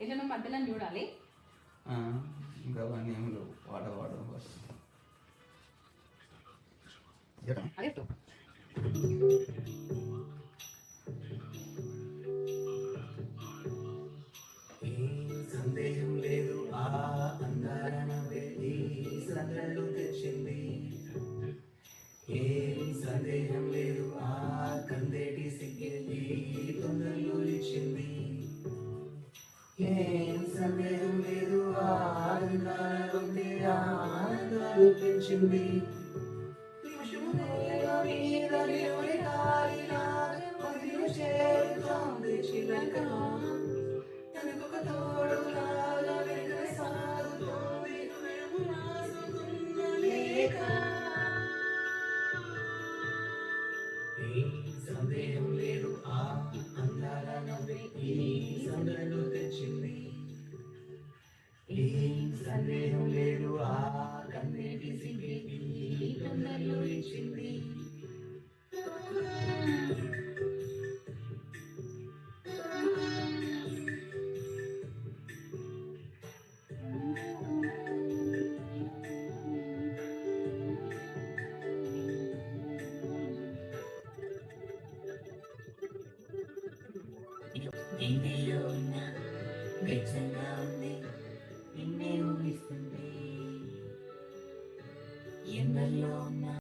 ఇట్లా నువ్వు మధ్యలో చూడాలి. ఇంకా అవన్నీ ఏం లేవు. వాడడం ఫస్ట్ అదే సందేహం లేదు ఆ అందాల వెళ్ళి సందళ్ళు తెచ్చింది. ఏం సందేహం లేదు ఆ కందేటి సిగ్గెళ్ళి తొందరలు ఇచ్చింది. ఏం సందేహం లేదు ఆ ఆనందాలు పెంచింది. సందేహం లేదు ఆ అందాల నవ్వే ఈ సందడిలో తెచ్చింది. ఏం సందేహం లేదు ఆ కన్నీటి సిగ్గి ఈ తొందరలో ఇచ్చింది. ఇంటిలో ఉన్న వెచ్చగా ఉంది